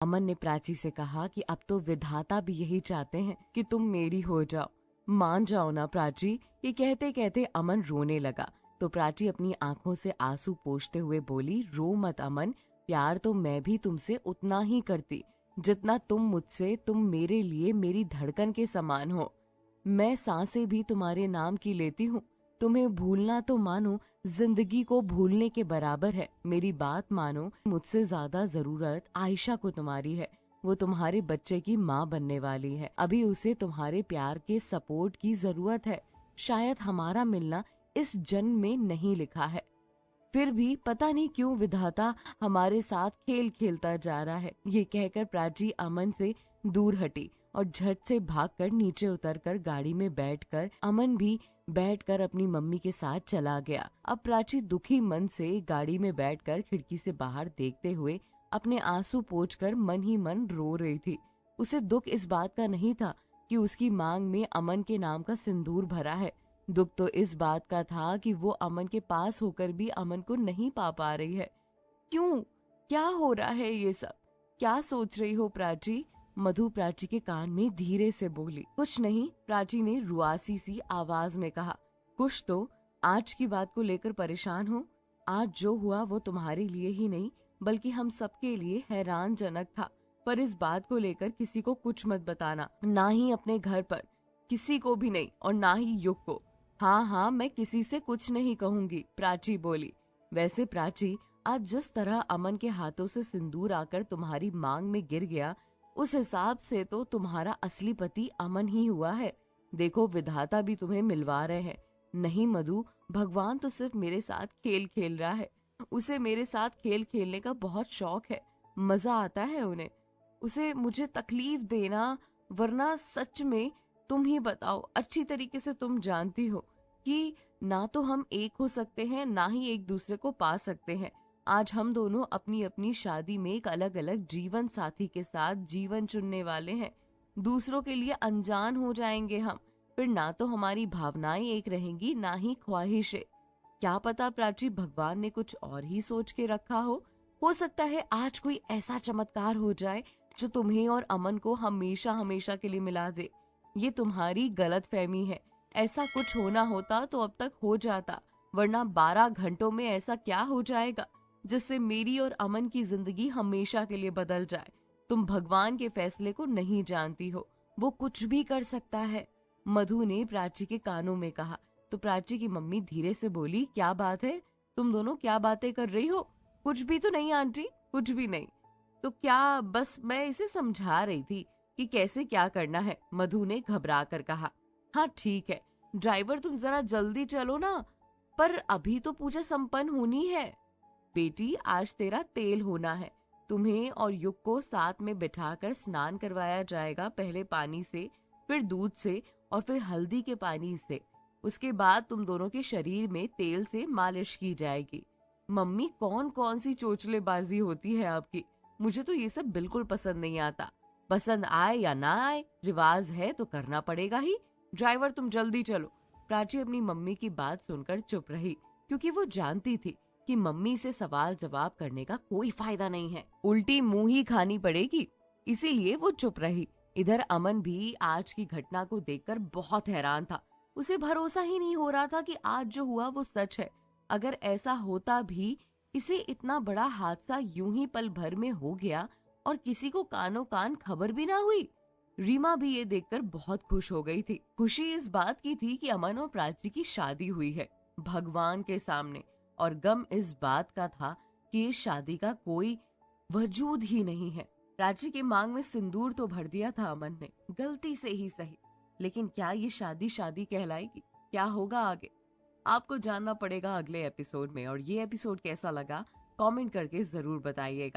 अमन ने प्राची से कहा कि अब तो विधाता भी यही चाहते हैं कि तुम मेरी हो जाओ, मान जाओ ना प्राची। ये कहते कहते अमन रोने लगा तो प्राची अपनी आंखों से आंसू पोंछते हुए बोली, रो मत अमन, प्यार तो मैं भी तुमसे उतना ही करती जितना तुम मुझसे। तुम मेरे लिए मेरी धड़कन के समान हो। मैं सांसें भी तुम्हारे नाम की लेती हूँ। तुम्हें भूलना तो मानो जिंदगी को भूलने के बराबर है। मेरी बात मानो, मुझसे ज्यादा जरूरत आयशा को तुम्हारी है। वो तुम्हारे बच्चे की माँ बनने वाली है। अभी उसे तुम्हारे प्यार के सपोर्ट की जरूरत है। शायद हमारा मिलना इस जन्म में नहीं लिखा है, फिर भी पता नहीं क्यों विधाता हमारे साथ खेल खेलता जा रहा है। ये कहकर प्राची अमन से दूर हटी और झट से भागकर नीचे उतरकर गाड़ी में बैठकर अमन भी बैठकर अपनी मम्मी के साथ चला गया। अब प्राची दुखी मन से गाड़ी में बैठकर खिड़की से बाहर देखते हुए अपने आंसू पोंछकर मन ही मन रो रही थी। उसे दुख इस बात का नहीं था कि उसकी मांग में अमन के नाम का सिंदूर भरा है। दुख तो इस बात का था कि वो अमन के पास होकर भी अमन को नहीं पा रही है। क्यों, क्या हो रहा है ये सब? क्या सोच रही हो प्राची? मधु प्राची के कान में धीरे से बोली। कुछ नहीं, प्राची ने रुआसी सी आवाज में कहा। कुछ तो, आज की बात को लेकर परेशान हो? आज जो हुआ वो तुम्हारे लिए ही नहीं बल्कि हम सबके लिए हैरानजनक था। पर इस बात को लेकर किसी को कुछ मत बताना, ना ही अपने घर पर, किसी को भी नहीं, और ना ही युग को। हाँ हाँ, मैं किसी से कुछ नहीं कहूंगी, प्राची बोली। वैसे प्राची, आज जिस तरह अमन के हाथों से सिंदूर आकर तुम्हारी मांग में गिर गया, उस हिसाब से तो तुम्हारा असली पति अमन ही हुआ है। देखो, विधाता भी तुम्हें मिलवा रहे हैं। नहीं मधु, भगवान तो सिर्फ मेरे साथ खेल खेल रहा है। उसे मेरे साथ खेल खेलने का बहुत शौक है, मजा आता है उन्हें। उसे मुझे तकलीफ देना, वरना सच में तुम ही बताओ, अच्छी तरीके से तुम जानती हो कि ना तो हम एक हो सकते हैं, ना ही एक दूसरे को पा सकते हैं। आज हम दोनों अपनी अपनी शादी में एक अलग अलग जीवन साथी के साथ जीवन चुनने वाले हैं। दूसरों के लिए अनजान हो जाएंगे हम। फिर ना तो हमारी भावनाएं एक रहेंगी, ना ही ख्वाहिशें। क्या पता प्राची, भगवान ने कुछ और ही सोच के रखा हो सकता है आज कोई ऐसा चमत्कार हो जाए जो तुम्हें और अमन को हमेशा हमेशा के लिए मिला दे। ये तुम्हारी गलतफहमी है। ऐसा कुछ होना होता तो अब तक हो जाता, वरना 12 घंटों में ऐसा क्या हो जाएगा जिससे मेरी और अमन की जिंदगी हमेशा के लिए बदल जाए। तुम भगवान के फैसले को नहीं जानती हो, वो कुछ भी कर सकता है, मधु ने प्राची के कानों में कहा। तो प्राची की मम्मी धीरे से बोली, क्या बात है, तुम दोनों क्या बातें कर रही हो? कुछ भी तो नहीं आंटी, कुछ भी नहीं। तो क्या, बस मैं इसे समझा रही थी कि कैसे क्या करना है, मधु ने घबरा कर कहा। हाँ ठीक है, ड्राइवर तुम जरा जल्दी चलो ना, पर अभी तो पूजा संपन्न होनी है। बेटी, आज तेरा तेल होना है। तुम्हें और युग को साथ में बिठाकर स्नान करवाया जाएगा, पहले पानी से, फिर दूध से और फिर हल्दी के पानी से। उसके बाद तुम दोनों के शरीर में तेल से मालिश की जाएगी। मम्मी, कौन कौन सी चोचलेबाजी होती है आपकी? मुझे तो ये सब बिल्कुल पसंद नहीं आता। पसंद आए या ना आए, रिवाज है तो करना पड़ेगा ही। ड्राइवर तुम जल्दी चलो। प्राची अपनी मम्मी की बात सुनकर चुप रही, क्योंकि वो जानती थी कि मम्मी से सवाल जवाब करने का कोई फायदा नहीं है, उल्टी मुंह ही खानी पड़ेगी। इसीलिए वो चुप रही। इधर अमन भी आज की घटना को देखकर बहुत हैरान था। उसे भरोसा ही नहीं हो रहा था कि आज जो हुआ वो सच है। अगर ऐसा होता भी, इसे इतना बड़ा हादसा यूं ही पल भर में हो गया और किसी को कानों कान खबर भी ना हुई। रीमा भी ये देखकर बहुत खुश हो गई थी। खुशी इस बात की थी कि अमन और प्राची की शादी हुई है भगवान के सामने, और गम इस बात का था कि इस शादी का कोई वजूद ही नहीं है। प्राची के मांग में सिंदूर तो भर दिया था अमन ने, गलती से ही सही, लेकिन क्या ये शादी शादी कहलाएगी? क्या होगा आगे, आपको जानना पड़ेगा अगले एपिसोड में। और ये एपिसोड कैसा लगा कमेंट करके जरूर बताइएगा।